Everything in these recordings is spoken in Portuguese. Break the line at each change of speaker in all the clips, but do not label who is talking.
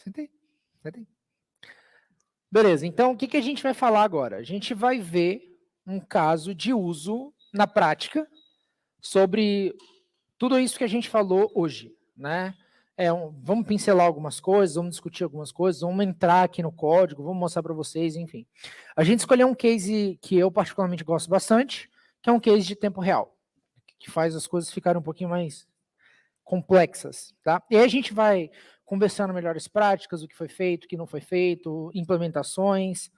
Sentei. Beleza, então o que a gente vai falar agora? A gente vai ver um caso de uso na prática sobre tudo isso que a gente falou hoje, né? Vamos pincelar algumas coisas, vamos discutir algumas coisas, vamos entrar aqui no código, vamos mostrar para vocês, enfim. A gente escolheu um case que eu particularmente gosto bastante, que é um case de tempo real, que faz as coisas ficarem um pouquinho mais complexas, tá? E aí a gente vai conversando melhores práticas, o que foi feito, o que não foi feito, implementações,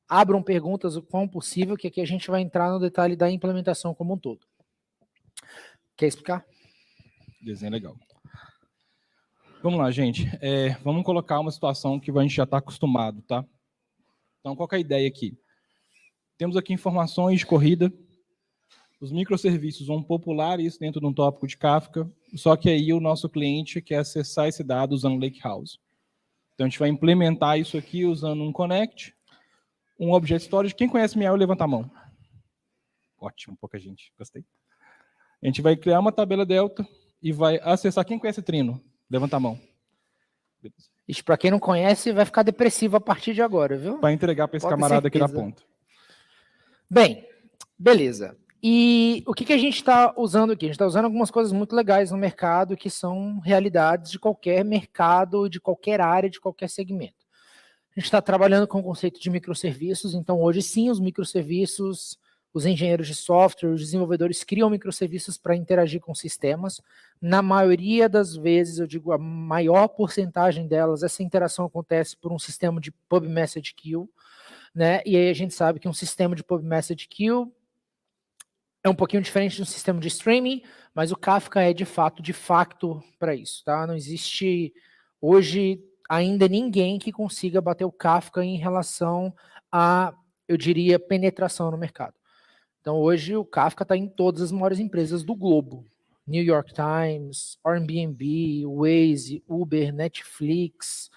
abram perguntas o quão possível, que aqui a gente vai entrar no detalhe da implementação como um todo. Quer explicar?
Desenho legal. Vamos lá, gente. Vamos colocar uma situação que a gente já está acostumado, tá? Então, qual que é a ideia aqui? Temos aqui informações de corrida. Os microserviços vão popular isso dentro de um tópico de Kafka, só que aí o nosso cliente quer acessar esse dado usando Lakehouse. Então, a gente vai implementar isso aqui usando um connect, um object storage. Quem conhece Miel, levanta a mão. Ótimo, pouca gente. Gostei. A gente vai criar uma tabela delta e vai acessar. Quem conhece Trino? Levanta a mão.
Isso, para quem não conhece, vai ficar depressivo a partir de agora, viu?
Para entregar para esse camarada aqui na ponta.
Bem, beleza. E o que a gente está usando aqui? A gente está usando algumas coisas muito legais no mercado que são realidades de qualquer mercado, de qualquer área, de qualquer segmento. A gente está trabalhando com o conceito de microserviços, então hoje sim os microserviços, os engenheiros de software, os desenvolvedores criam microserviços para interagir com sistemas. Na maioria das vezes, eu digo a maior porcentagem delas, essa interação acontece por um sistema de Pub Message Queue, né? E aí a gente sabe que um sistema de Pub Message Queue é um pouquinho diferente de um sistema de streaming, mas o Kafka é de facto para isso, tá? Não existe hoje ainda ninguém que consiga bater o Kafka em relação a, eu diria, penetração no mercado. Então hoje o Kafka está em todas as maiores empresas do globo. New York Times, Airbnb, Waze, Uber, Netflix,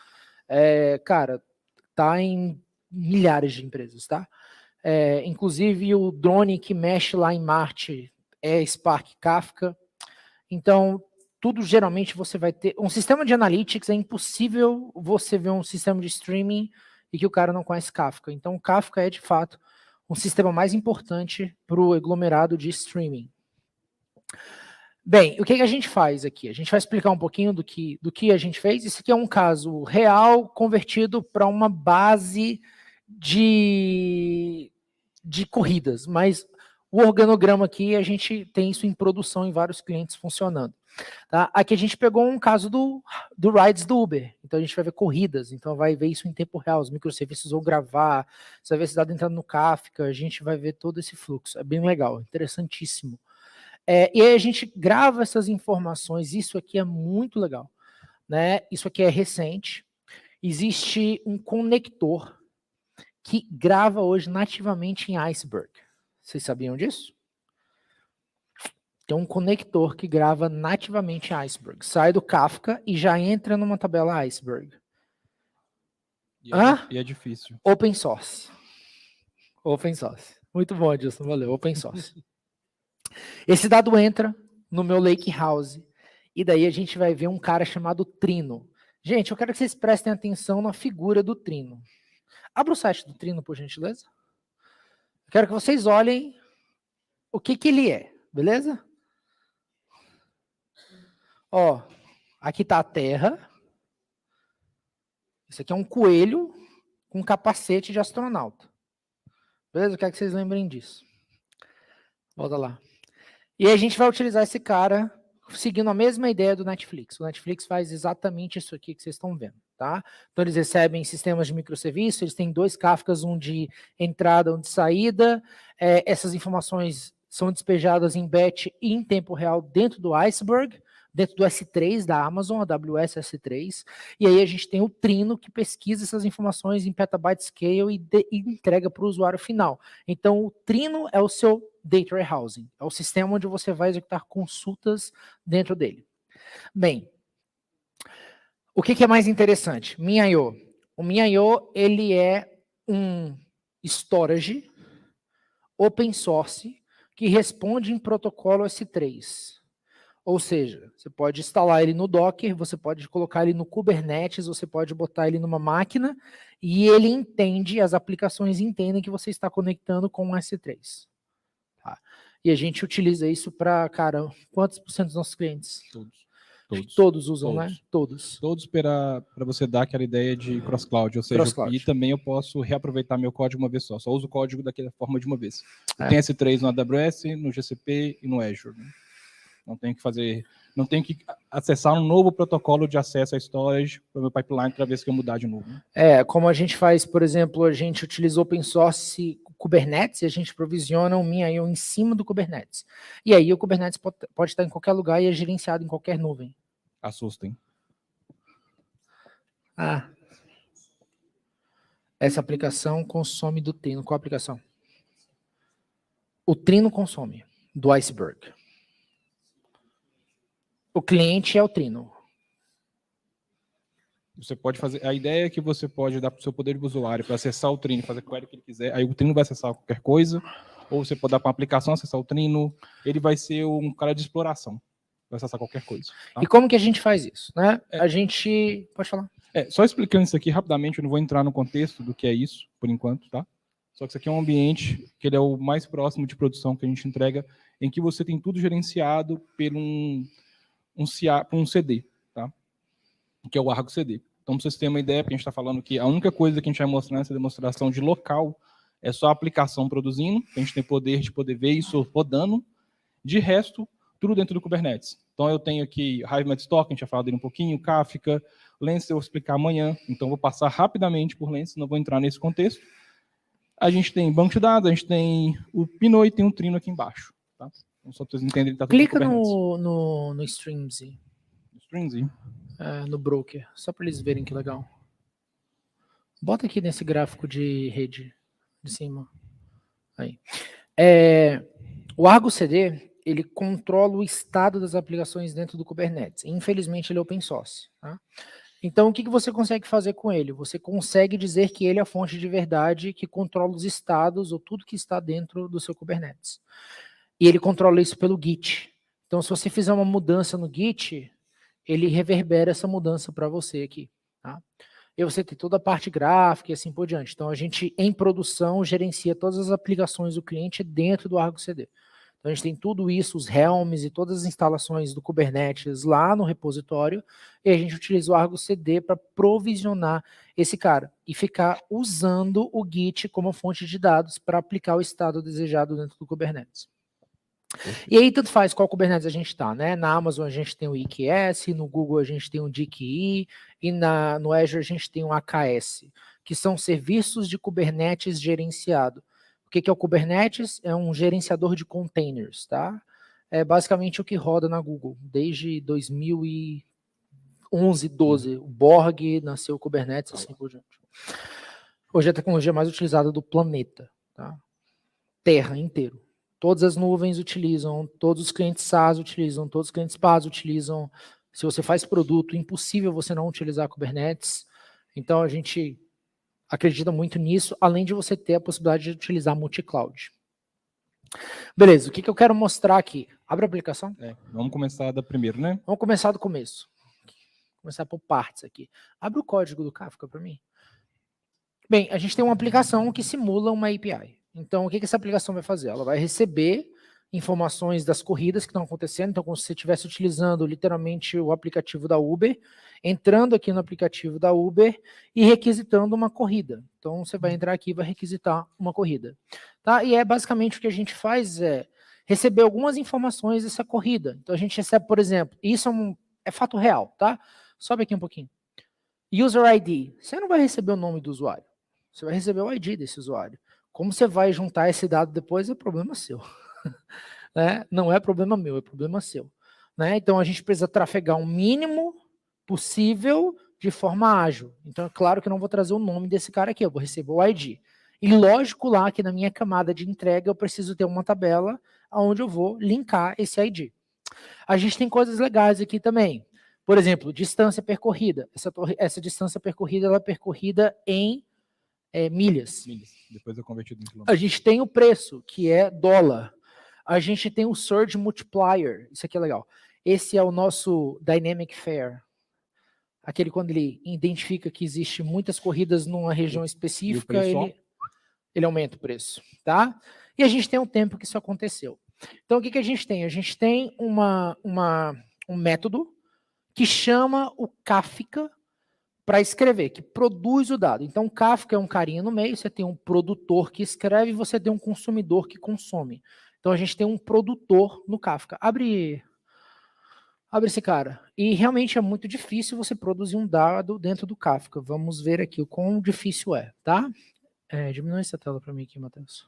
cara, tá em milhares de empresas, tá? Inclusive o drone que mexe lá em Marte é Spark Kafka. Então, tudo geralmente você vai ter... Um sistema de analytics é impossível você ver um sistema de streaming e que o cara não conhece Kafka. Então, o Kafka é, de fato, um sistema mais importante para o aglomerado de streaming. Bem, o que a gente faz aqui? A gente vai explicar um pouquinho do que a gente fez. Esse aqui é um caso real convertido para uma base de corridas, mas o organograma aqui, a gente tem isso em produção em vários clientes funcionando. Tá? Aqui a gente pegou um caso do Rides do Uber, então a gente vai ver corridas, então vai ver isso em tempo real, os microserviços vão gravar, você vai ver esse dado entrando no Kafka, a gente vai ver todo esse fluxo, é bem legal, interessantíssimo. E aí a gente grava essas informações, isso aqui é muito legal, né? Isso aqui é recente, existe um conector que grava hoje nativamente em Iceberg. Vocês sabiam disso? Tem um conector que grava nativamente em Iceberg. Sai do Kafka e já entra numa tabela Iceberg.
E é difícil.
Open source. Open source. Muito bom, Edilson. Valeu. Open source. Esse dado entra no meu Lakehouse e daí a gente vai ver um cara chamado Trino. Gente, eu quero que vocês prestem atenção na figura do Trino. Abra o site do Trino, por gentileza. Eu quero que vocês olhem o que ele é, beleza? Ó, aqui está a Terra. Isso aqui é um coelho com capacete de astronauta. Beleza? Eu quero que vocês lembrem disso. Volta lá. E aí a gente vai utilizar esse cara seguindo a mesma ideia do Netflix. O Netflix faz exatamente isso aqui que vocês estão vendo, tá? Então eles recebem sistemas de microserviço, eles têm dois Kafkas, um de entrada, um de saída. Essas informações são despejadas em batch e em tempo real dentro do Iceberg, dentro do S3 da Amazon, AWS S3, e aí a gente tem o Trino que pesquisa essas informações em petabyte scale e entrega para o usuário final. Então o Trino é o seu Data Warehousing, é o sistema onde você vai executar consultas dentro dele. Bem, o que é mais interessante? MinIO. O MinIO, ele é um storage open source que responde em protocolo S3. Ou seja, você pode instalar ele no Docker, você pode colocar ele no Kubernetes, você pode botar ele numa máquina e ele entende, as aplicações entendem que você está conectando com o S3. Tá? E a gente utiliza isso para, cara, quantos por cento dos nossos clientes? Todos usam,
Todos.
né? Todos.
Todos para você dar aquela ideia de cross-cloud, ou seja, e também eu posso reaproveitar meu código uma vez só uso o código daquela forma de uma vez. Eu tenho S3 no AWS, no GCP e no Azure. Né? Não tenho que acessar um novo protocolo de acesso a storage para o meu pipeline toda vez que eu mudar de novo. Né?
Como a gente faz, por exemplo, a gente utiliza open source Kubernetes e a gente provisiona um Min.io em cima do Kubernetes. E aí o Kubernetes pode estar em qualquer lugar e é gerenciado em qualquer nuvem.
Assustem.
Essa aplicação consome do Trino. Qual aplicação? O Trino consome do Iceberg. O cliente é o Trino.
Você pode fazer. A ideia é que você pode dar para o seu poder de usuário para acessar o Trino, fazer query que ele quiser. Aí o Trino vai acessar qualquer coisa. Ou você pode dar para uma aplicação acessar o Trino. Ele vai ser um cara de exploração. Vai acessar qualquer coisa. Tá?
E como que a gente faz isso? Né? A gente. Pode falar.
Só explicando isso aqui rapidamente, eu não vou entrar no contexto do que é isso, por enquanto, tá? Só que isso aqui é um ambiente que ele é o mais próximo de produção que a gente entrega, em que você tem tudo gerenciado por um CD, tá? Que é o Argo CD. Então, para vocês terem uma ideia, porque a gente está falando que a única coisa que a gente vai mostrar nessa demonstração de local é só a aplicação produzindo, a gente tem poder de poder ver isso rodando, de resto, tudo dentro do Kubernetes. Então, eu tenho aqui Hive Metstock, a gente já falou dele um pouquinho, Kafka, Lens eu vou explicar amanhã, então vou passar rapidamente por Lens, não vou entrar nesse contexto. A gente tem banco de dados, a gente tem o Pinot e tem um Trino aqui embaixo. Tá? Então, só para vocês entenderem. Tá
clica no Streamzy.
Streamzy?
No broker, só para eles verem que legal. Bota aqui nesse gráfico de rede de cima. Aí. O Argo CD, ele controla o estado das aplicações dentro do Kubernetes. Infelizmente, ele é open source. Tá? Então, o que você consegue fazer com ele? Você consegue dizer que ele é a fonte de verdade que controla os estados ou tudo que está dentro do seu Kubernetes. E ele controla isso pelo Git. Então, se você fizer uma mudança no Git, ele reverbera essa mudança para você aqui. Tá? E você tem toda a parte gráfica e assim por diante. Então, a gente, em produção, gerencia todas as aplicações do cliente dentro do Argo CD. Então, a gente tem tudo isso, os Helms e todas as instalações do Kubernetes lá no repositório, e a gente utiliza o Argo CD para provisionar esse cara e ficar usando o Git como fonte de dados para aplicar o estado desejado dentro do Kubernetes. E aí, tanto faz qual Kubernetes a gente está, né? Na Amazon a gente tem o EKS, no Google a gente tem o DKE, e no Azure a gente tem o AKS, que são serviços de Kubernetes gerenciado. O que é o Kubernetes? É um gerenciador de containers, tá? É basicamente o que roda na Google, desde 2011, 12. O Borg nasceu o Kubernetes, assim por diante. Hoje é a tecnologia mais utilizada do planeta, tá? Terra inteiro. Todas as nuvens utilizam, todos os clientes SaaS utilizam, todos os clientes PaaS utilizam. Se você faz produto, impossível você não utilizar Kubernetes. Então, a gente acredita muito nisso, além de você ter a possibilidade de utilizar multi-cloud. Beleza, o que eu quero mostrar aqui? Abre a aplicação.
Vamos começar da primeiro, né?
Vamos começar do começo. Começar por partes aqui. Abre o código do Kafka para mim. Bem, a gente tem uma aplicação que simula uma API. Então, o que essa aplicação vai fazer? Ela vai receber informações das corridas que estão acontecendo. Então, como se você estivesse utilizando literalmente o aplicativo da Uber, entrando aqui no aplicativo da Uber e requisitando uma corrida. Então, você vai entrar aqui e vai requisitar uma corrida. Tá? E basicamente o que a gente faz é receber algumas informações dessa corrida. Então, a gente recebe, por exemplo, isso é fato real, tá? Sobe aqui um pouquinho. User ID. Você não vai receber o nome do usuário. Você vai receber o ID desse usuário. Como você vai juntar esse dado depois é problema seu. Né? Não é problema meu, é problema seu. Né? Então, a gente precisa trafegar o mínimo possível de forma ágil. Então, é claro que eu não vou trazer o nome desse cara aqui, eu vou receber o ID. E lógico lá que na minha camada de entrega eu preciso ter uma tabela onde eu vou linkar esse ID. A gente tem coisas legais aqui também. Por exemplo, distância percorrida. Essa distância percorrida, ela é percorrida em milhas.
Depois eu convertido em quilômetros.
A gente tem o preço, que é dólar. A gente tem o surge multiplier. Isso aqui é legal. Esse é o nosso Dynamic Fair. Aquele quando ele identifica que existe muitas corridas numa região específica, ele aumenta o preço, tá? E a gente tem um tempo que isso aconteceu. Então, o que a gente tem? A gente tem um método que chama o Kafka para escrever, que produz o dado. Então, o Kafka é um carinha no meio, você tem um produtor que escreve e você tem um consumidor que consome. Então, a gente tem um produtor no Kafka. Abre esse cara. E realmente é muito difícil você produzir um dado dentro do Kafka. Vamos ver aqui o quão difícil é, tá? Diminui essa tela para mim aqui, Matheus.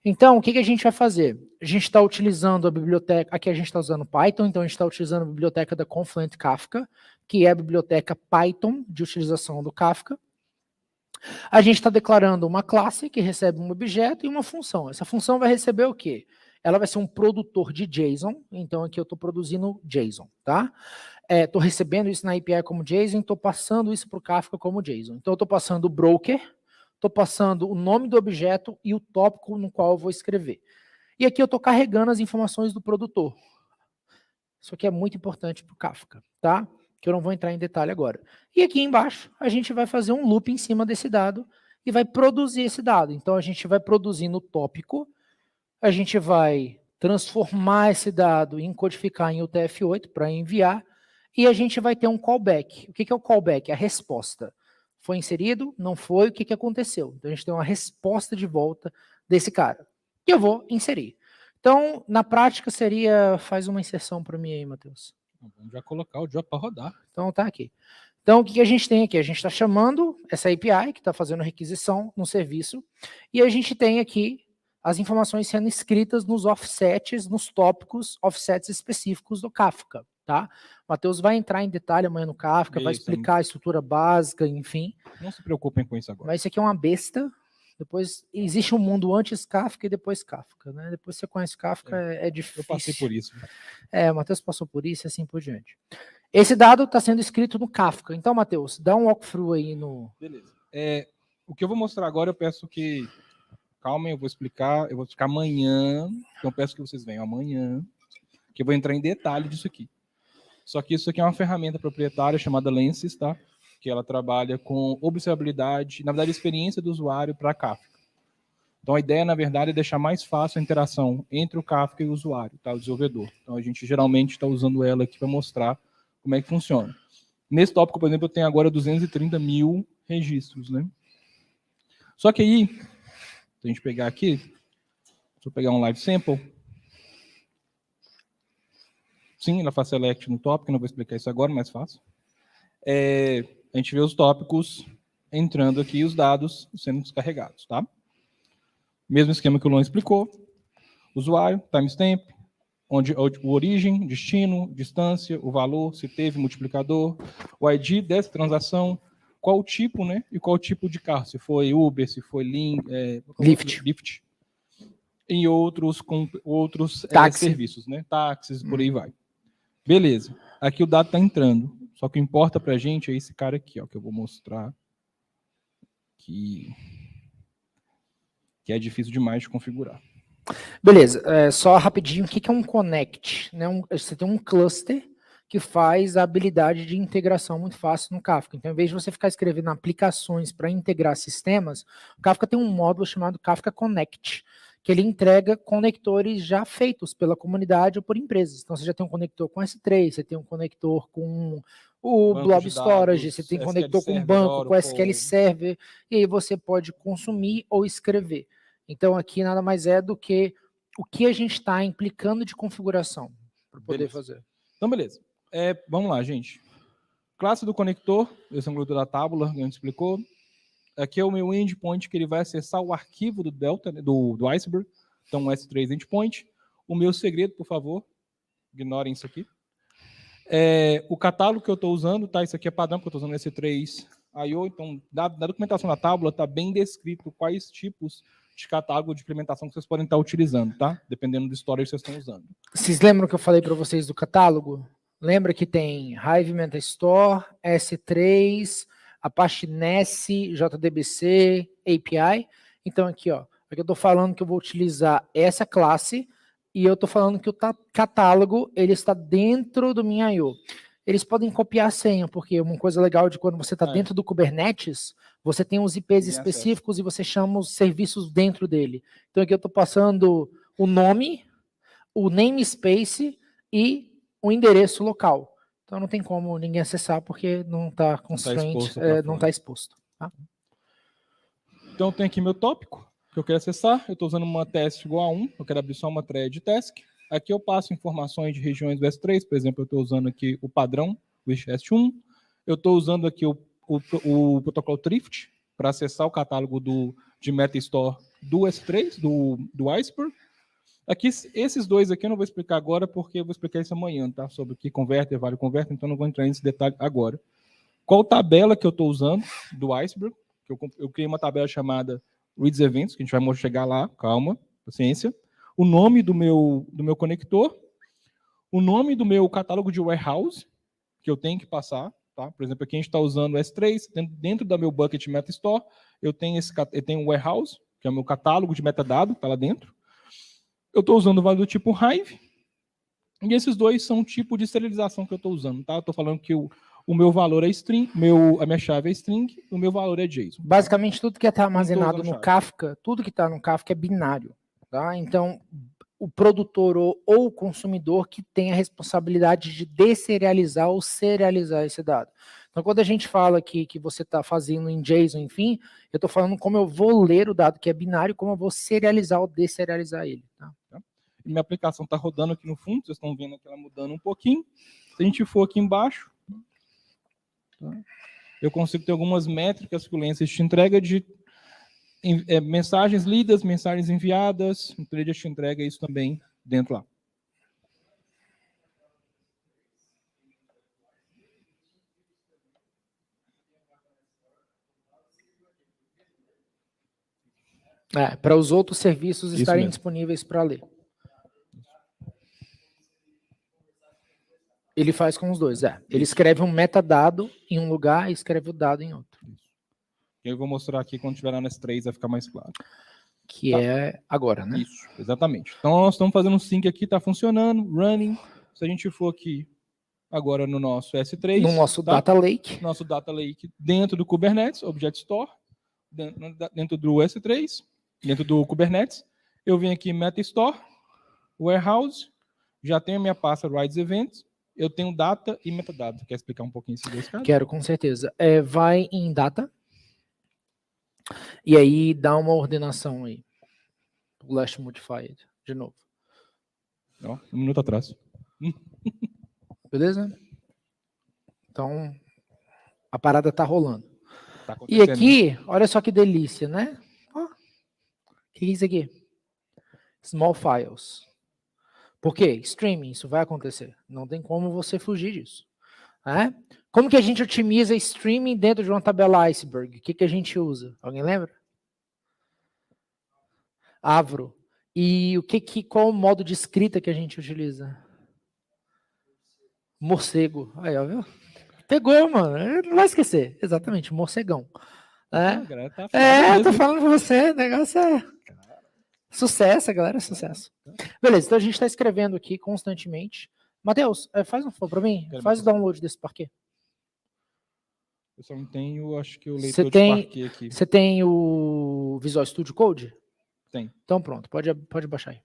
Então, o que a gente vai fazer? A gente está utilizando a biblioteca, aqui a gente está usando Python, então a gente está utilizando a biblioteca da Confluent Kafka, que é a biblioteca Python de utilização do Kafka. A gente está declarando uma classe que recebe um objeto e uma função. Essa função vai receber o quê? Ela vai ser um produtor de JSON, então aqui eu estou produzindo JSON, tá? Estou recebendo isso na API como JSON, estou passando isso para o Kafka como JSON. Então eu estou passando o broker, estou passando o nome do objeto e o tópico no qual eu vou escrever. E aqui eu estou carregando as informações do produtor. Isso aqui é muito importante para o Kafka, tá? Que eu não vou entrar em detalhe agora. E aqui embaixo, a gente vai fazer um loop em cima desse dado e vai produzir esse dado. Então, a gente vai produzir no tópico, a gente vai transformar esse dado e codificar em UTF-8 para enviar, e a gente vai ter um callback. O que é o callback? A resposta. Foi inserido? Não foi? O que aconteceu? Então, a gente tem uma resposta de volta desse cara. E eu vou inserir. Então, na prática, seria... Faz uma inserção para mim aí, Matheus.
Vamos já colocar o job para rodar.
Então, tá aqui. Então, o que a gente tem aqui? A gente está chamando essa API, que está fazendo requisição no serviço, e a gente tem aqui as informações sendo escritas nos offsets, nos tópicos, offsets específicos do Kafka, tá? O Matheus vai entrar em detalhe amanhã no Kafka, vai explicar a estrutura básica, enfim.
Não se preocupem com isso agora.
Mas isso aqui é uma besta. Depois, existe um mundo antes Kafka e depois Kafka, né? Depois você conhece Kafka, é difícil.
Eu passei por isso.
O Matheus passou por isso e assim por diante. Esse dado está sendo escrito no Kafka. Então, Matheus, dá um walkthrough aí no...
Beleza. O que eu vou mostrar agora, eu peço que... Calma, eu vou explicar amanhã. Então, eu peço que vocês venham amanhã, que eu vou entrar em detalhe disso aqui. Só que isso aqui é uma ferramenta proprietária chamada Lenses, tá? Que ela trabalha com observabilidade, na verdade, experiência do usuário para Kafka. Então, a ideia, na verdade, é deixar mais fácil a interação entre o Kafka e o usuário, tá? O desenvolvedor. Então, a gente geralmente está usando ela aqui para mostrar como é que funciona. Nesse tópico, por exemplo, eu tenho agora 230 mil registros, né? Só que aí, se a gente pegar aqui, deixa eu pegar um live sample. Sim, ela faz select no tópico, não vou explicar isso agora, mas faço. A gente vê os tópicos entrando aqui e os dados sendo descarregados, tá? Mesmo esquema que o Luan explicou. Usuário, timestamp, onde o origem, destino, distância, o valor, se teve multiplicador, o ID dessa transação, qual o tipo, né? E qual o tipo de carro, se foi Uber, se foi Lyft. E outros serviços, né? Táxis, por aí vai. Beleza. Aqui o dado está entrando. Só que o que importa para a gente é esse cara aqui, ó, que eu vou mostrar que é difícil demais de configurar.
Beleza. Só rapidinho, o que é um connect? Né? Você tem um cluster que faz a habilidade de integração muito fácil no Kafka. Então, em vez de você ficar escrevendo aplicações para integrar sistemas, o Kafka tem um módulo chamado Kafka Connect, que ele entrega conectores já feitos pela comunidade ou por empresas. Então, você já tem um conector com S3, você tem um conector com o Blob Storage, você tem conector com banco, com SQL Server, e aí você pode consumir ou escrever. Então, aqui nada mais é do que o que a gente está implicando de configuração para poder fazer.
Então, beleza. Vamos lá, gente. Classe do conector, esse é um conector da tábula, que a gente explicou. Aqui é o meu endpoint, que ele vai acessar o arquivo do Delta, né, do Iceberg. Então, um S3 endpoint. O meu segredo, por favor, ignorem isso aqui. O catálogo que eu estou usando, tá? Isso aqui é padrão, porque eu estou usando S3 I/O. Então, na documentação da tábula, está bem descrito quais tipos de catálogo de implementação que vocês podem estar utilizando, tá? Dependendo do storage que vocês estão usando.
Vocês lembram que eu falei para vocês do catálogo? Lembra que tem Hive Metastore, S3, Apache NES, JDBC, API. Então aqui, ó, aqui eu estou falando que eu vou utilizar essa classe e eu estou falando que o catálogo ele está dentro do Minha.io. Eles podem copiar a senha, porque uma coisa legal de quando você está dentro do Kubernetes, você tem os IPs específicos e você chama os serviços dentro dele. Então aqui eu estou passando o nome, o namespace e o endereço local. Então não tem como ninguém acessar porque não está constraint, não está exposto. Tá?
Então tem aqui meu tópico que eu quero acessar. Eu estou usando uma task igual a 1, eu quero abrir só uma thread de task. Aqui eu passo informações de regiões do S3, por exemplo, eu estou usando aqui o padrão WishEst1. Eu estou usando aqui o protocolo Thrift para acessar o catálogo de MetaStore do S3, do Iceberg. Aqui, esses dois aqui eu não vou explicar agora, porque eu vou explicar isso amanhã, tá? Sobre o que converter, vale converter, então não vou entrar nesse detalhe agora. Qual tabela que eu estou usando do Iceberg? Eu criei uma tabela chamada Reads Events, que a gente vai chegar lá, calma, paciência. O nome do meu conector, o nome do meu catálogo de warehouse, que eu tenho que passar, tá? Por exemplo, aqui a gente está usando o S3, dentro da meu bucket MetaStore, eu tenho um warehouse, que é o meu catálogo de metadado, está lá dentro. Eu estou usando o valor do tipo Hive, e esses dois são o tipo de serialização que eu estou usando, tá? Eu estou falando que o meu valor é string, a minha chave é string, o meu valor é JSON.
Basicamente, tudo que está armazenado no Kafka, tudo que está no Kafka é binário, tá? Então, o produtor ou o consumidor que tem a responsabilidade de deserializar ou serializar esse dado. Então, quando a gente fala aqui que você está fazendo em JSON, enfim, eu estou falando como eu vou ler o dado que é binário, como eu vou serializar ou deserializar ele. Tá?
Minha aplicação está rodando aqui no fundo, vocês estão vendo aqui ela mudando um pouquinho. Se a gente for aqui embaixo, tá? Eu consigo ter algumas métricas que o Lancet te entrega de mensagens lidas, mensagens enviadas, o Trader te entrega isso também dentro lá.
Para os outros serviços estarem disponíveis para ler. Ele faz com os dois, Ele escreve um metadado em um lugar e escreve o dado em outro.
Eu vou mostrar aqui quando tiver lá nas 3, vai ficar mais claro.
Que é agora, né?
Isso, exatamente. Então, nós estamos fazendo um sync aqui, está funcionando, running. Se a gente for aqui agora no nosso S3...
No nosso Data Lake.
Nosso Data Lake dentro do Kubernetes, Object Store, dentro do S3, dentro do Kubernetes. Eu venho aqui em MetaStore, Warehouse, já tenho a minha pasta Rides Events, eu tenho data e metadata. Quer explicar um pouquinho esses dois casos?
Quero, com certeza. Vai em data, e aí dá uma ordenação aí. Last modified, de novo.
Ó, um minuto atrás.
Beleza? Então, a parada tá rolando. E aqui, olha só que delícia, né? O que é isso aqui? Small files. Por quê? Streaming, isso vai acontecer. Não tem como você fugir disso. Como que a gente otimiza streaming dentro de uma tabela Iceberg? O que a gente usa? Alguém lembra? Avro. E qual o modo de escrita que a gente utiliza? Morcego. Aí, ó, viu? Pegou, mano. Não vai esquecer. Exatamente, morcegão. Eu tô falando pra você, o negócio é sucesso, galera, sucesso. Beleza, então a gente está escrevendo aqui constantemente. Matheus, faz um favor para mim. Faz o download desse parquet.
Eu só não tenho, acho que o leitor de parquet aqui.
Você tem o Visual Studio Code?
Tem.
Então pronto, pode baixar aí.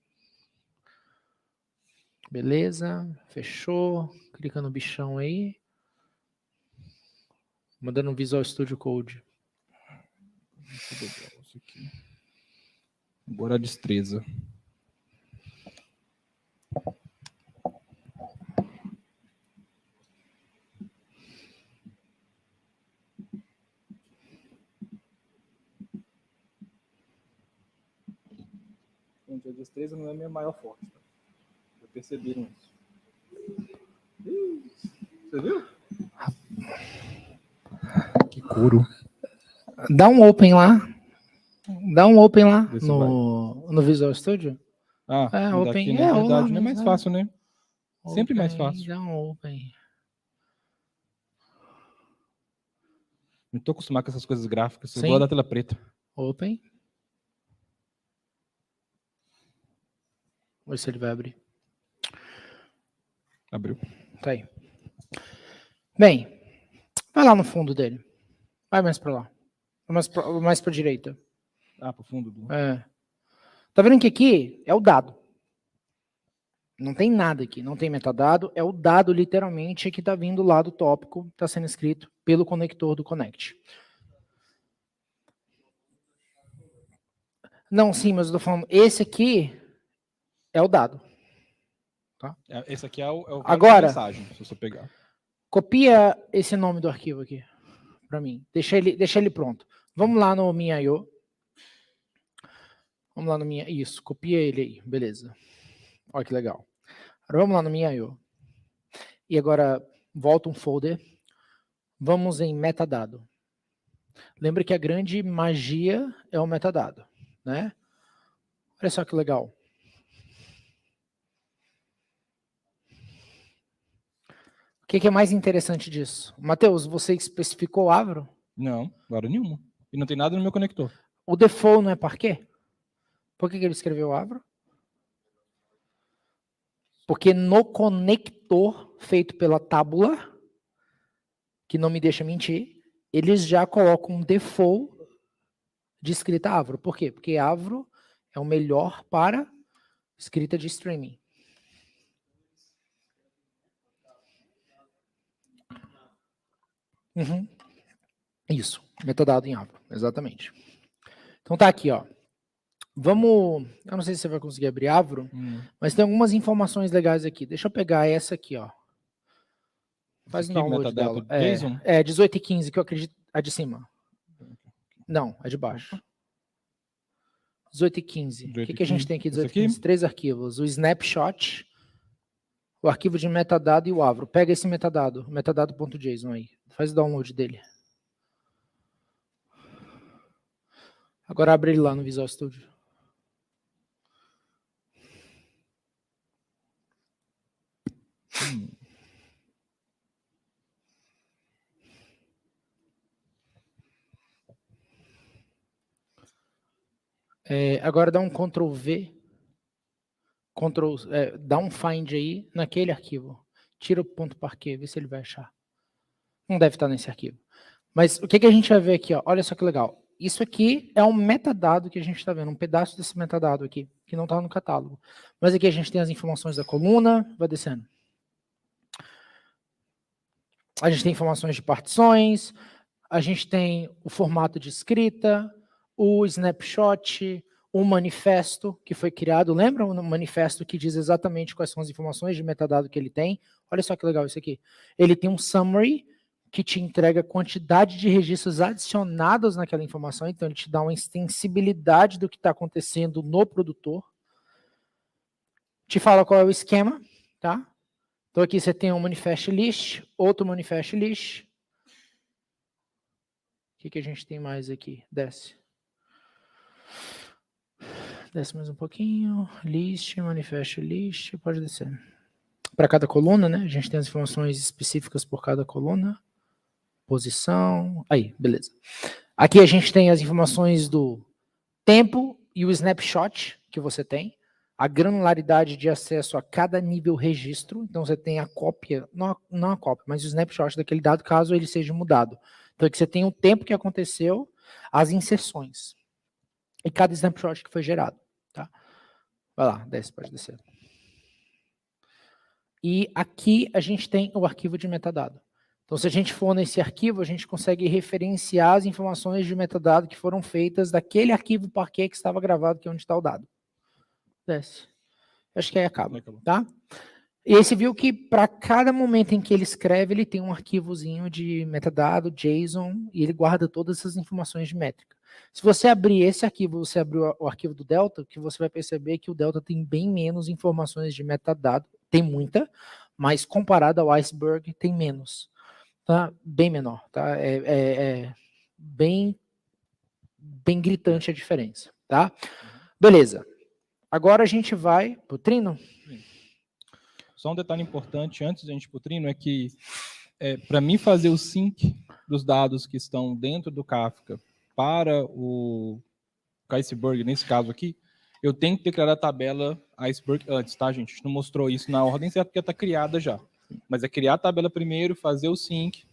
Beleza, fechou. Clica no bichão aí. Mandando um Visual Studio Code.
Agora a destreza. Gente, a destreza não é a minha maior forte. Tá? Já perceberam isso? Você viu? Que couro.
Dá um open lá. Dá um open lá no Visual Studio.
Open. Aqui, na verdade, não é mais fácil, né?
Open,
sempre mais fácil.
Dá um open.
Não estou acostumado com essas coisas gráficas. Eu gosto da tela preta.
Open. Vamos ver se ele vai abrir.
Abriu.
Tá aí. Bem, vai lá no fundo dele. Vai mais para lá. Mais para a direita.
Ah, para o fundo do...
Tá vendo que aqui é o dado. Não tem nada aqui, não tem metadado. É o dado, literalmente, que está vindo lá do tópico, está sendo escrito pelo conector do Connect. Não, sim, mas eu estou falando, esse aqui é o dado. Tá?
Esse aqui é o
Agora,
mensagem, se você pegar.
Copia esse nome do arquivo aqui para mim. Deixa ele pronto. Vamos lá no Minha.io. Vamos lá no Minha. Isso, copia ele aí. Beleza. Olha que legal. Agora vamos lá no Minha.io. E agora volta um folder. Vamos em metadado. Lembra que a grande magia é o metadado, né? Olha só que legal. O que é mais interessante disso? Matheus, você especificou o Avro?
Não, agora nenhuma. E não tem nada no meu conector.
O default não é parquet? Por que ele escreveu Avro? Porque no conector feito pela tábula, que não me deixa mentir, eles já colocam um default de escrita Avro. Por quê? Porque Avro é o melhor para escrita de streaming. Uhum. Isso, metadado em Avro, exatamente. Então tá aqui, ó. Vamos, eu não sei se você vai conseguir abrir Avro, mas tem algumas informações legais aqui. Deixa eu pegar essa aqui, ó. Faz um download dela. É 18 e 15, que eu acredito, a de cima. Não, a de baixo. 18 e 15. O que a gente tem aqui? 18 e 15? 3 arquivos. O snapshot, o arquivo de metadado e o Avro. Pega esse metadado, metadado.json aí. Faz o download dele. Agora abre ele lá no Visual Studio. Agora dá um Ctrl V, dá um find aí naquele arquivo. Tira o ponto parquet, vê se ele vai achar. Não deve estar nesse arquivo. Mas o que a gente vai ver aqui? Ó? Olha só que legal. Isso aqui é um metadado que a gente está vendo, um pedaço desse metadado aqui, que não está no catálogo. Mas aqui a gente tem as informações da coluna, vai descendo. A gente tem informações de partições, a gente tem o formato de escrita, o snapshot, o manifesto que foi criado. Lembra um manifesto que diz exatamente quais são as informações de metadado que ele tem? Olha só que legal isso aqui. Ele tem um summary que te entrega a quantidade de registros adicionados naquela informação, então ele te dá uma extensibilidade do que está acontecendo no produtor. Te fala qual é o esquema, tá? Então aqui você tem um manifest list, outro manifest list. O que a gente tem mais aqui? Desce. Desce mais um pouquinho. List, manifest list, pode descer. Para cada coluna, né? A gente tem as informações específicas por cada coluna. Posição. Aí, beleza. Aqui a gente tem as informações do tempo e o snapshot que você tem. A granularidade de acesso a cada nível registro. Então você tem a cópia, não a cópia, mas o snapshot daquele dado caso ele seja mudado. Então aqui você tem o tempo que aconteceu, as inserções. E cada snapshot que foi gerado. Tá? Vai lá, desce, pode descer. E aqui a gente tem o arquivo de metadado. Então, se a gente for nesse arquivo, a gente consegue referenciar as informações de metadado que foram feitas daquele arquivo parquet que estava gravado, que é onde está o dado. Desce. Acho que aí acaba, tá? E aí você viu que para cada momento em que ele escreve, ele tem um arquivozinho de metadado, JSON, e ele guarda todas essas informações de métrica. Se você abrir esse arquivo, você abrir o arquivo do Delta, que você vai perceber que o Delta tem bem menos informações de metadado, tem muita, mas comparado ao Iceberg, tem menos. Tá? Bem menor, tá? Bem gritante a diferença, tá? Beleza. Agora a gente vai pro Trino.
Só um detalhe importante antes de a gente ir pro Trino é que para mim fazer o sync dos dados que estão dentro do Kafka para o Iceberg, nesse caso aqui, eu tenho que declarar a tabela Iceberg antes, tá, gente? A gente não mostrou isso na ordem certa porque está criada já. Mas é criar a tabela primeiro, fazer o sync,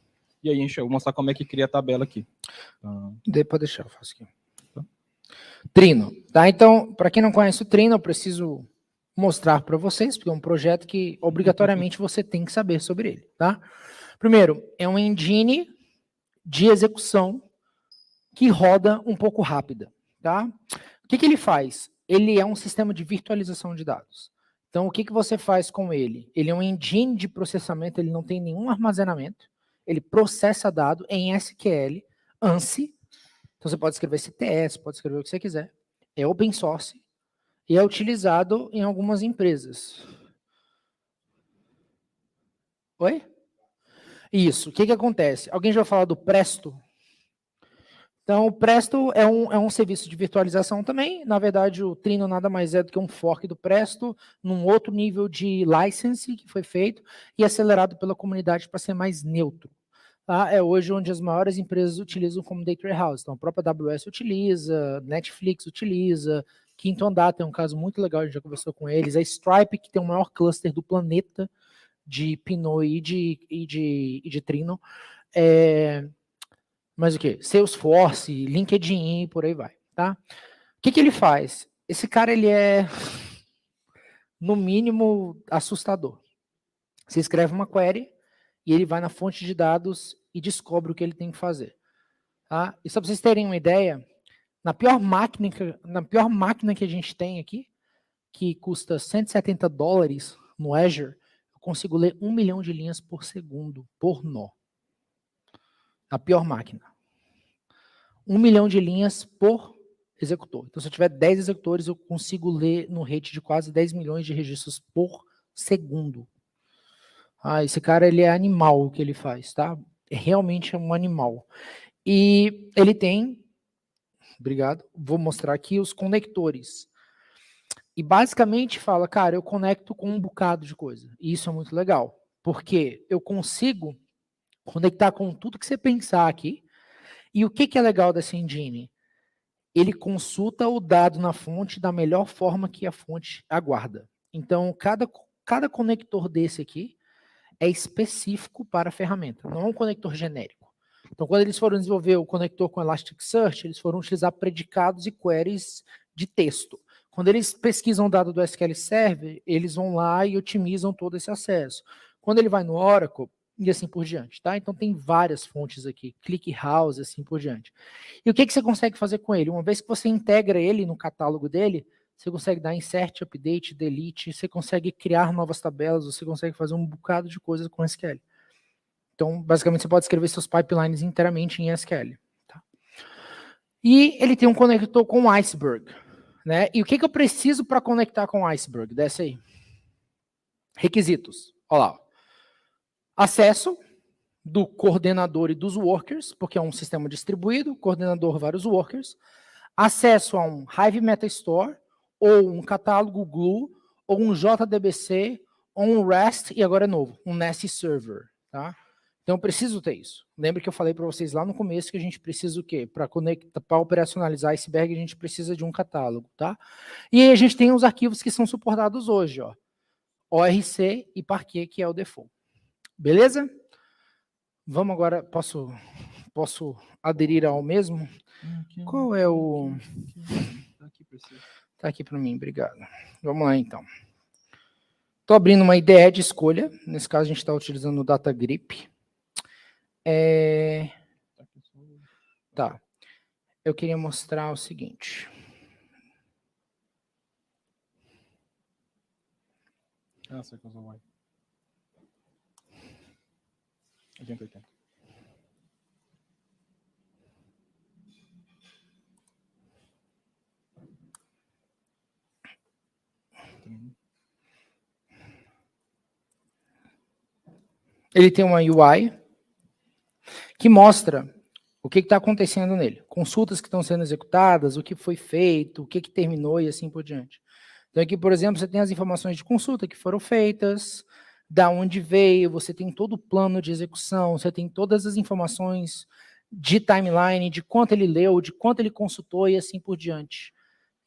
e aí eu vou mostrar como é que cria a tabela aqui.
Pode deixar, eu faço aqui. Trino, tá? Então, para quem não conhece o Trino, eu preciso mostrar para vocês, porque é um projeto que obrigatoriamente você tem que saber sobre ele, tá? Primeiro, é um engine de execução que roda um pouco rápida, tá? O que ele faz? Ele é um sistema de virtualização de dados. Então, o que você faz com ele? Ele é um engine de processamento, ele não tem nenhum armazenamento, ele processa dado em SQL, ANSI. Então, você pode escrever CTS, pode escrever o que você quiser. É open source e é utilizado em algumas empresas. Oi? Isso. O que acontece? Alguém já vai falar do Presto? Então, o Presto é um serviço de virtualização também. Na verdade, o Trino nada mais é do que um fork do Presto, num outro nível de license que foi feito e acelerado pela comunidade para ser mais neutro. Tá? É hoje onde as maiores empresas utilizam como data warehouse. Então, a própria AWS utiliza, Netflix utiliza, Quinto Andar tem um caso muito legal, a gente já conversou com eles. A Stripe, que tem o maior cluster do planeta de Pinot e de Trino. Mas o quê? Salesforce, LinkedIn, por aí vai, tá? O que ele faz? Esse cara, ele é, no mínimo, assustador. Você escreve uma query e ele vai na fonte de dados e descobre o que ele tem que fazer. Tá? E só para vocês terem uma ideia, na pior máquina que a gente tem aqui, que custa $170 no Azure, eu consigo ler 1 milhão de linhas por segundo, por nó. A pior máquina. 1 milhão de linhas por executor. Então, se eu tiver 10 executores, eu consigo ler no rate de quase 10 milhões de registros por segundo. Esse cara, ele é animal o que ele faz, tá? Realmente é um animal. E ele tem, obrigado, vou mostrar aqui os conectores. E basicamente fala, cara, eu conecto com um bocado de coisa. E isso é muito legal, porque eu consigo conectar com tudo que você pensar aqui. E o que é legal dessa engine? Ele consulta o dado na fonte da melhor forma que a fonte aguarda. Então, cada conector desse aqui é específico para a ferramenta, não é um conector genérico. Então, quando eles foram desenvolver o conector com Elasticsearch, eles foram utilizar predicados e queries de texto. Quando eles pesquisam o dado do SQL Server, eles vão lá e otimizam todo esse acesso. Quando ele vai no Oracle, e assim por diante, tá? Então tem várias fontes aqui, ClickHouse, assim por diante. E o que você consegue fazer com ele? Uma vez que você integra ele no catálogo dele, você consegue dar insert, update, delete, você consegue criar novas tabelas, você consegue fazer um bocado de coisa com SQL. Então, basicamente, você pode escrever seus pipelines inteiramente em SQL. Tá? E ele tem um conector com Iceberg. Né? E o que eu preciso para conectar com Iceberg? Desce aí. Requisitos. Olha lá. Acesso do coordenador e dos workers, porque é um sistema distribuído, coordenador, vários workers. Acesso a um Hive Metastore, ou um catálogo Glue, ou um JDBC, ou um REST, e agora é novo, um Nest Server. Tá? Então eu preciso ter isso. Lembra que eu falei para vocês lá no começo que a gente precisa o quê? Para operacionalizar Iceberg, a gente precisa de um catálogo. Tá? E aí a gente tem os arquivos que são suportados hoje. Ó. ORC e Parquet, que é o default. Beleza? Vamos agora, posso aderir ao mesmo? Qual é o... Está aqui para mim, obrigado. Vamos lá, então. Estou abrindo uma IDE de escolha. Nesse caso, a gente está utilizando o DataGrip. Tá. Eu queria mostrar o seguinte.
Sei que eu sou 80.
Ele tem uma UI que mostra o que está acontecendo nele. Consultas que estão sendo executadas, o que foi feito, o que terminou e assim por diante. Então aqui, por exemplo, você tem as informações de consulta que foram feitas, da onde veio, você tem todo o plano de execução, você tem todas as informações de timeline, de quanto ele leu, de quanto ele consultou e assim por diante.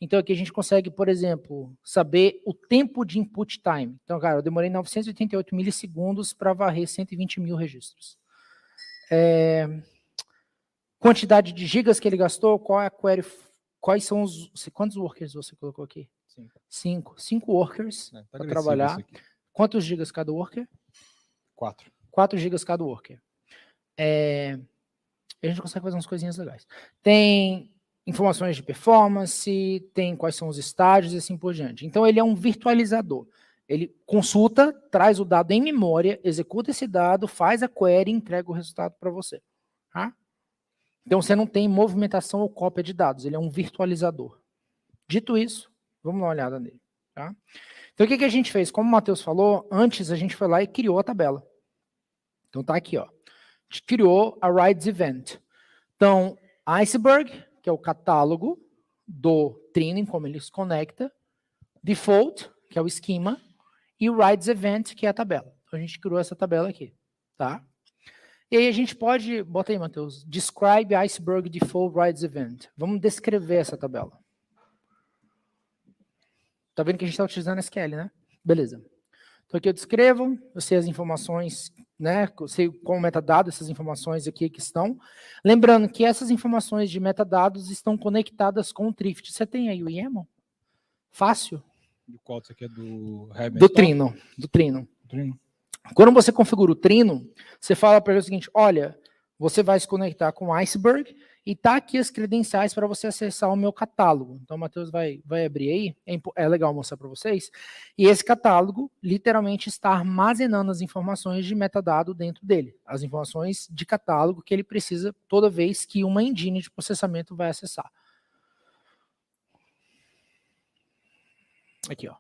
Então, aqui a gente consegue, por exemplo, saber o tempo de input time. Então, cara, eu demorei 988 milissegundos para varrer 120 mil registros. Quantidade de gigas que ele gastou, qual é a query, quais são os... Quantos workers você colocou aqui? 5. 5 workers
Tá
para trabalhar. Quantos gigas cada worker?
4.
4 gigas cada worker. A gente consegue fazer umas coisinhas legais. Tem informações de performance, tem quais são os estágios e assim por diante. Então, ele é um virtualizador. Ele consulta, traz o dado em memória, executa esse dado, faz a query e entrega o resultado para você. Tá? Então, você não tem movimentação ou cópia de dados. Ele é um virtualizador. Dito isso, vamos dar uma olhada nele. Tá? Então, o que a gente fez? Como o Matheus falou, antes a gente foi lá e criou a tabela. Então, tá aqui, ó. A gente criou a Rides Event. Então, Iceberg, que é o catálogo do Trino, como ele se conecta, Default, que é o esquema, e o Rides Event, que é a tabela. Então, a gente criou essa tabela aqui, tá? E aí a gente pode, bota aí, Matheus, Describe Iceberg Default Rides Event. Vamos descrever essa tabela. Tá vendo que a gente está utilizando SQL, né? Beleza. Então aqui eu descrevo, eu sei as informações, né? Eu sei qual metadado essas informações aqui que estão. Lembrando que essas informações de metadados estão conectadas com o Thrift. Você tem aí o YAML? Fácil?
Do qual isso aqui é do
Trino. Do Trino.
Trino.
Quando você configura o Trino, você fala para ele o seguinte, olha, você vai se conectar com o Iceberg e tá aqui as credenciais para você acessar o meu catálogo. Então o Matheus vai abrir aí, é legal mostrar para vocês. E esse catálogo literalmente está armazenando as informações de metadado dentro dele, as informações de catálogo que ele precisa toda vez que uma engine de processamento vai acessar. Aqui, ó.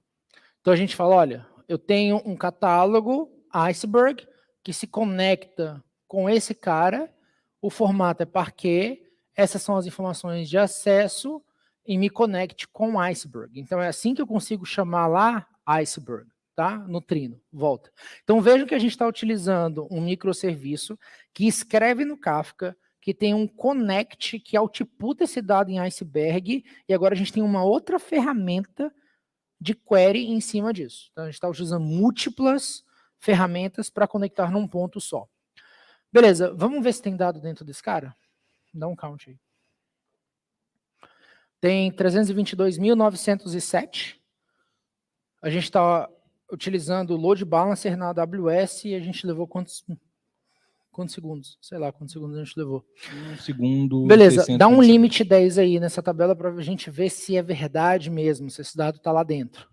Então a gente fala, olha, eu tenho um catálogo Iceberg que se conecta com esse cara, o formato é Parquet, essas são as informações de acesso e me conecte com o Iceberg. Então é assim que eu consigo chamar lá Iceberg, tá? No Trino, volta. Então vejam que a gente está utilizando um microserviço que escreve no Kafka, que tem um connect que outputa esse dado em Iceberg, e agora a gente tem uma outra ferramenta de query em cima disso. Então a gente está utilizando múltiplas ferramentas para conectar num ponto só. Beleza, vamos ver se tem dado dentro desse cara? Dá um count aí. Tem 322.907. A gente está utilizando o load balancer na AWS e a gente levou quantos segundos? Sei lá quantos segundos a gente levou.
1 segundo.
Beleza, dá um limite 10 aí nessa tabela para a gente ver se é verdade mesmo, se esse dado está lá dentro.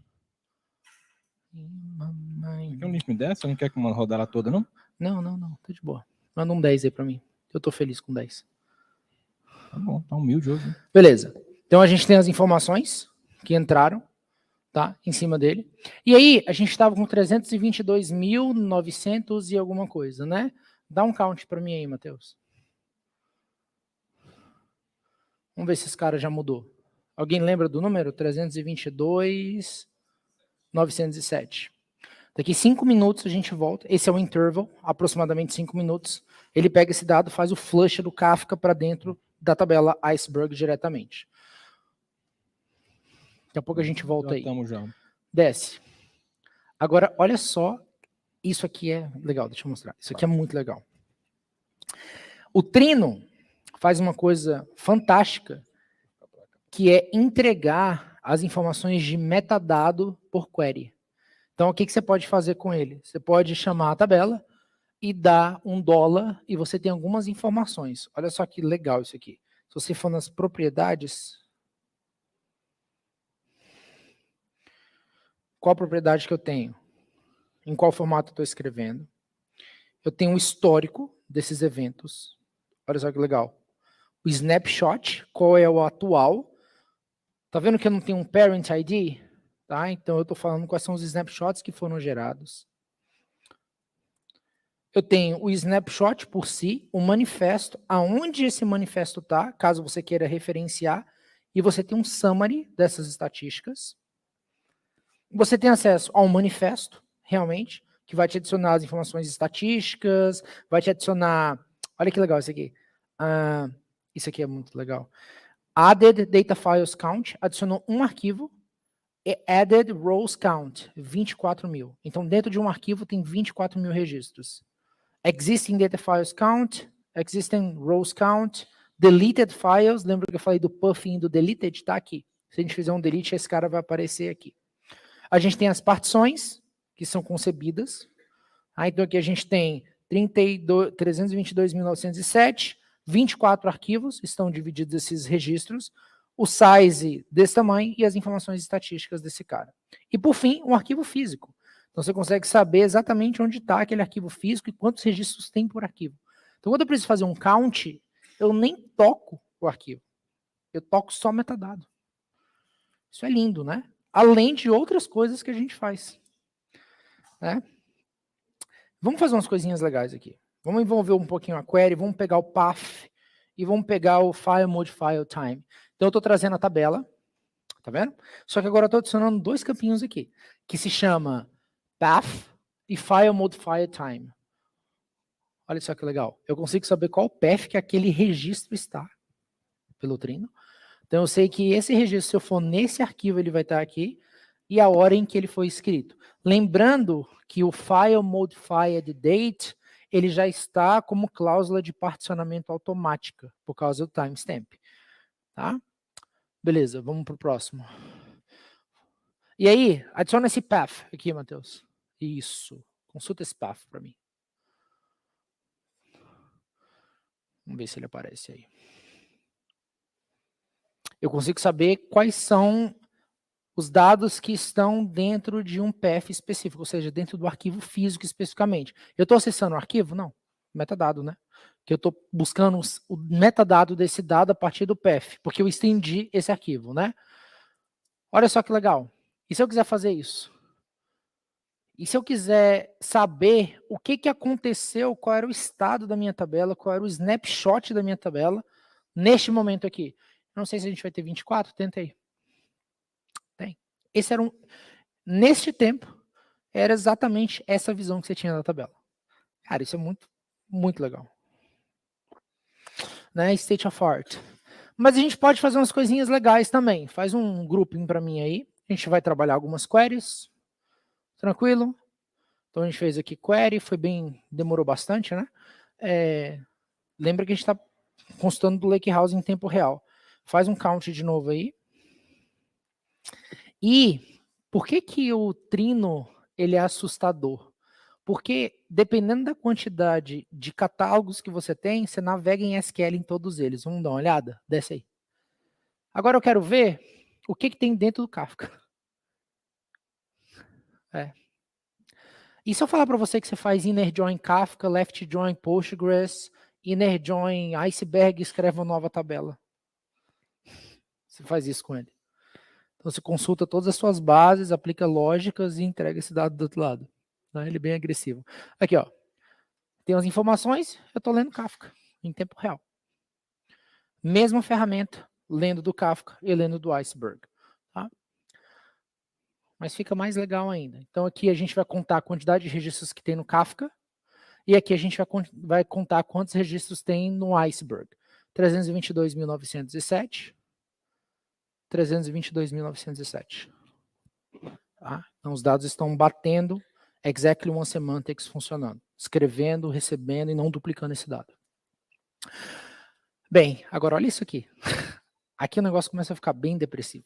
Quer um limite 10? Você não quer que eu rodar ela toda, não?
Não, tá de boa. Manda um 10 aí para mim. Eu tô feliz com 10.
Tá bom, tá humilde hoje. Hein?
Beleza. Então a gente tem as informações que entraram, tá, em cima dele. E aí a gente estava com 322.900 e alguma coisa, né? Dá um count para mim aí, Matheus. Vamos ver se esse cara já mudou. Alguém lembra do número? 322.907. Daqui 5 minutos a gente volta. Esse é o interval, aproximadamente 5 minutos. Ele pega esse dado, faz o flush do Kafka para dentro da tabela Iceberg diretamente. Daqui a pouco a gente volta aí.
Já.
Desce. Agora, olha só. Isso aqui é legal, deixa eu mostrar. Isso aqui é muito legal. O Trino faz uma coisa fantástica, que é entregar as informações de metadado por query. Então, o que você pode fazer com ele? Você pode chamar a tabela e dar $1 e você tem algumas informações. Olha só que legal isso aqui. Se você for nas propriedades, qual propriedade que eu tenho? Em qual formato eu estou escrevendo? Eu tenho um histórico desses eventos. Olha só que legal. O snapshot, qual é o atual? Tá vendo que eu não tenho um parent ID? Tá? Então eu estou falando quais são os snapshots que foram gerados. Eu tenho o snapshot por si, o manifesto, aonde esse manifesto está, caso você queira referenciar, e você tem um summary dessas estatísticas. Você tem acesso ao manifesto, realmente, que vai te adicionar as informações estatísticas, vai te adicionar... Olha que legal isso aqui. Isso aqui é muito legal. Added data files count, adicionou um arquivo, e added rows count, 24 mil. Então, dentro de um arquivo tem 24 mil registros. Existing data files count, existing rows count, deleted files, lembra que eu falei do puffing e do deleted? Tá aqui. Se a gente fizer um delete, esse cara vai aparecer aqui. A gente tem as partições, que são concebidas. Então, aqui a gente tem 322.907, 24 arquivos, estão divididos esses registros, o size desse tamanho e as informações estatísticas desse cara. E, por fim, um arquivo físico. Então, você consegue saber exatamente onde está aquele arquivo físico e quantos registros tem por arquivo. Então, quando eu preciso fazer um count, eu nem toco o arquivo. Eu toco só metadado. Isso é lindo, né? Além de outras coisas que a gente faz. Né? Vamos fazer umas coisinhas legais aqui. Vamos envolver um pouquinho a query, vamos pegar o path e vamos pegar o file mode file time. Então, eu estou trazendo a tabela, tá vendo? Só que agora eu estou adicionando dois campinhos aqui, que se chama path e file mode file time. Olha só que legal. Eu consigo saber qual path que aquele registro está pelo Trino. Então, eu sei que esse registro, se eu for nesse arquivo, ele vai estar aqui, e a hora em que ele foi escrito. Lembrando que o file modified date, ele já está como cláusula de particionamento automática, por causa do timestamp. Tá? Beleza, vamos para o próximo. E aí, adiciona esse path aqui, Matheus. Isso. Consulta esse path para mim. Vamos ver se ele aparece aí. Eu consigo saber quais são os dados que estão dentro de um path específico, ou seja, dentro do arquivo físico especificamente. Eu estou acessando o arquivo? Não. Metadado, né? Que eu estou buscando o metadado desse dado a partir do path, porque eu estendi esse arquivo, né? Olha só que legal. E se eu quiser fazer isso? E se eu quiser saber o que aconteceu, qual era o estado da minha tabela, qual era o snapshot da minha tabela, neste momento aqui? Não sei se a gente vai ter 24, tenta aí. Tem. Esse era neste tempo, era exatamente essa visão que você tinha da tabela. Cara, isso é muito, muito legal. Né? State of art. Mas a gente pode fazer umas coisinhas legais também. Faz um grouping para mim aí. A gente vai trabalhar algumas queries. Tranquilo? Então a gente fez aqui query, demorou bastante, né? Lembra que a gente está consultando do Lakehouse em tempo real. Faz um count de novo aí. E por que o Trino ele é assustador? Porque dependendo da quantidade de catálogos que você tem, você navega em SQL em todos eles. Vamos dar uma olhada? Desce aí. Agora eu quero ver o que tem dentro do Kafka. E se eu falar para você que você faz inner join Kafka, left join Postgres, inner join Iceberg e escreve uma nova tabela? Você faz isso com ele. Então você consulta todas as suas bases, aplica lógicas e entrega esse dado do outro lado. Ele é bem agressivo. Aqui, ó. Tem as informações, eu estou lendo Kafka em tempo real. Mesma ferramenta, lendo do Kafka e lendo do Iceberg. Tá? Mas fica mais legal ainda. Então aqui a gente vai contar a quantidade de registros que tem no Kafka e aqui a gente vai contar quantos registros tem no Iceberg. 322.907. 322.907. Tá? Então os dados estão batendo exactly one semantics funcionando. Escrevendo, recebendo e não duplicando esse dado. Bem, agora olha isso aqui. Aqui o negócio começa a ficar bem depressivo.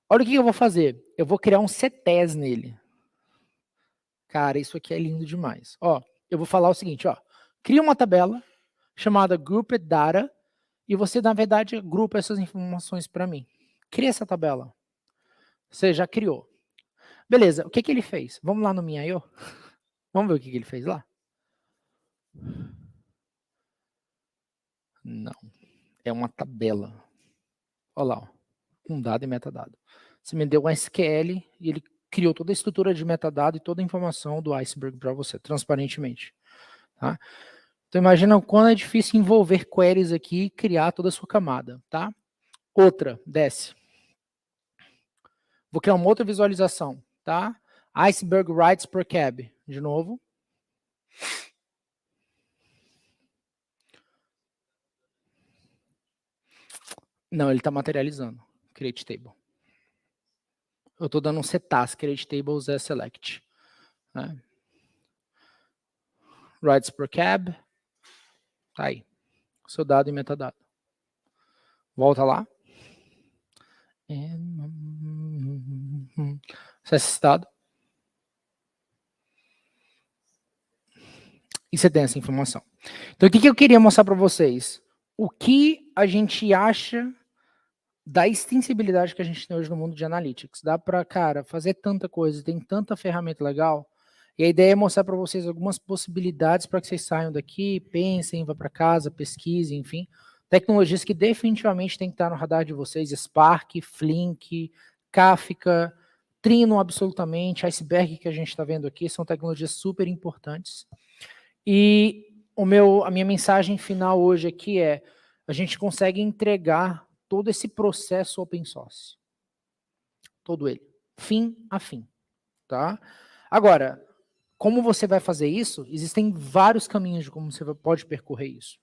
Olha o que eu vou fazer. Eu vou criar um CTES nele. Cara, isso aqui é lindo demais. Ó, eu vou falar o seguinte, ó. Cria uma tabela chamada Grouped Data e você, na verdade, agrupa essas informações para mim. Cria essa tabela. Você já criou. Beleza, o que ele fez? Vamos lá no Minha.io? Vamos ver o que ele fez lá? Não. É uma tabela. Olha lá, ó. Com dado e metadado. Você me deu um SQL e ele criou toda a estrutura de metadado e toda a informação do Iceberg para você, transparentemente. Tá? Então imagina o quanto é difícil envolver queries aqui e criar toda a sua camada. Tá? Outra, desce. Vou criar uma outra visualização. Tá? Iceberg writes per cab. De novo. Não, ele está materializando. Create table. Eu estou dando um setas, create tables é select. Né? Rights per cab. Tá aí. Seu dado e metadado. Volta lá. Acesse esse dado. E você tem essa informação. Então, o que eu queria mostrar para vocês? O que a gente acha da extensibilidade que a gente tem hoje no mundo de analytics. Dá para, cara, fazer tanta coisa, tem tanta ferramenta legal. E a ideia é mostrar para vocês algumas possibilidades para que vocês saiam daqui, pensem, vá para casa, pesquisem, enfim. Tecnologias que definitivamente tem que estar no radar de vocês. Spark, Flink, Kafka, Trino, absolutamente, Iceberg, que a gente está vendo aqui, são tecnologias super importantes. E a minha mensagem final hoje aqui é: a gente consegue entregar todo esse processo open source. Todo ele. Fim a fim. Tá? Agora, como você vai fazer isso? Existem vários caminhos de como você pode percorrer isso.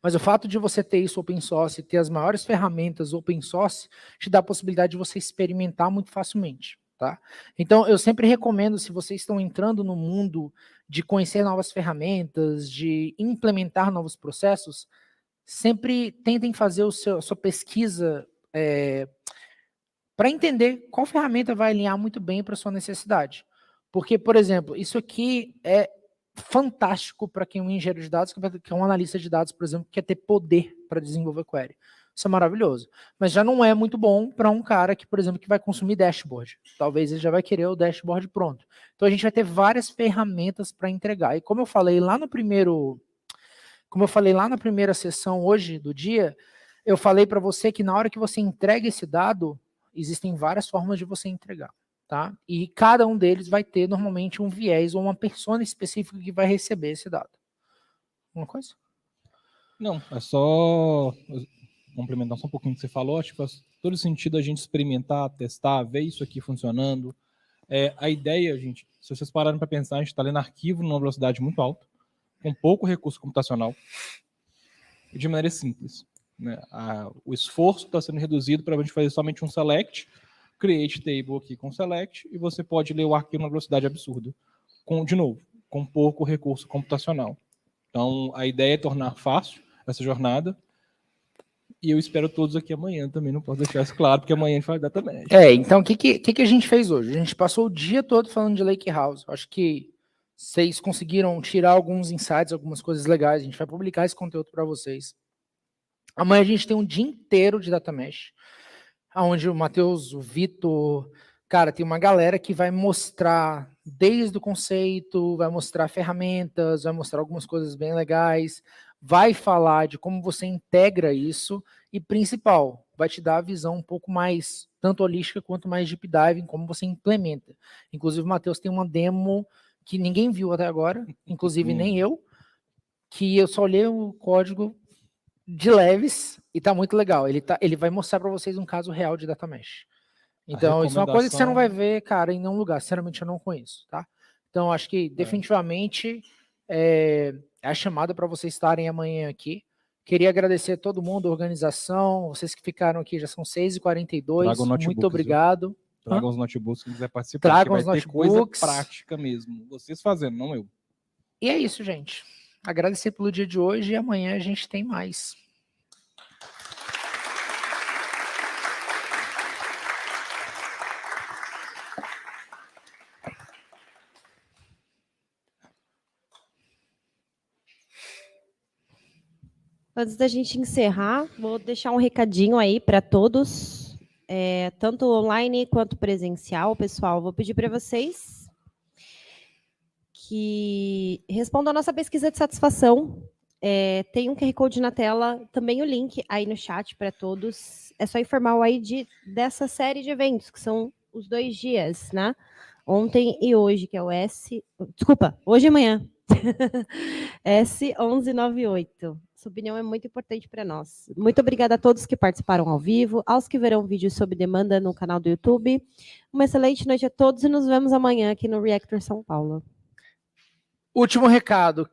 Mas o fato de você ter isso open source, ter as maiores ferramentas open source, te dá a possibilidade de você experimentar muito facilmente. Tá? Então, eu sempre recomendo, se vocês estão entrando no mundo de conhecer novas ferramentas, de implementar novos processos, sempre tentem fazer a sua pesquisa para entender qual ferramenta vai alinhar muito bem para a sua necessidade. Porque, por exemplo, isso aqui é fantástico para quem é um engenheiro de dados, que é um analista de dados, por exemplo, que quer ter poder para desenvolver query. Isso é maravilhoso. Mas já não é muito bom para um cara que, por exemplo, que vai consumir dashboard. Talvez ele já vai querer o dashboard pronto. Então a gente vai ter várias ferramentas para entregar. E como eu falei lá na primeira sessão hoje do dia, eu falei para você que na hora que você entrega esse dado, existem várias formas de você entregar. Tá? E cada um deles vai ter normalmente um viés ou uma persona específica que vai receber esse dado. Uma coisa?
Não, é só complementar só um pouquinho do que você falou. Acho que faz todo sentido a gente experimentar, testar, ver isso aqui funcionando. A ideia, gente, se vocês pararem para pensar, a gente está lendo arquivo numa velocidade muito alta, com pouco recurso computacional e de maneira simples. Né? O esforço está sendo reduzido para a gente fazer somente um select, create table aqui com select, e você pode ler o arquivo numa velocidade absurda. De novo, com pouco recurso computacional. Então, a ideia é tornar fácil essa jornada, e eu espero todos aqui amanhã também, não posso deixar isso claro, porque amanhã a gente vai dar também.
Então, o que a gente fez hoje? A gente passou o dia todo falando de Lakehouse. Acho que vocês conseguiram tirar alguns insights, algumas coisas legais. A gente vai publicar esse conteúdo para vocês. Amanhã a gente tem um dia inteiro de Data Mesh, onde o Matheus, o Vitor, cara, tem uma galera que vai mostrar desde o conceito, vai mostrar ferramentas, vai mostrar algumas coisas bem legais, vai falar de como você integra isso e, principal, vai te dar a visão um pouco mais, tanto holística quanto mais deep dive em como você implementa. Inclusive, o Matheus tem uma demo que ninguém viu até agora, inclusive nem eu, que eu só olhei o código de leves e tá muito legal. Ele vai mostrar para vocês um caso real de Data Mesh. Então, isso é uma coisa que você não vai ver, cara, em nenhum lugar. Sinceramente, eu não conheço, tá? Então, acho que definitivamente é a chamada para vocês estarem amanhã aqui. Queria agradecer a todo mundo, a organização, vocês que ficaram aqui, já são 6h42. Muito obrigado.
Tragam os notebooks que quiser participar.
Tragam os notebooks.
Coisa prática mesmo. Vocês fazendo, não eu.
E é isso, gente. Agradecer pelo dia de hoje e amanhã a gente tem mais.
Antes da gente encerrar, vou deixar um recadinho aí para todos, tanto online quanto presencial, pessoal. Vou pedir para vocês que respondam a nossa pesquisa de satisfação. Tem um QR Code na tela, também o link aí no chat para todos. É só informar o ID dessa série de eventos, que são os 2 dias, né? Ontem e hoje, que é o hoje e amanhã. S1198. Sua opinião é muito importante para nós. Muito obrigada a todos que participaram ao vivo, aos que verão vídeos sob demanda no canal do YouTube. Uma excelente noite a todos e nos vemos amanhã aqui no Reactor São Paulo.
Último recado.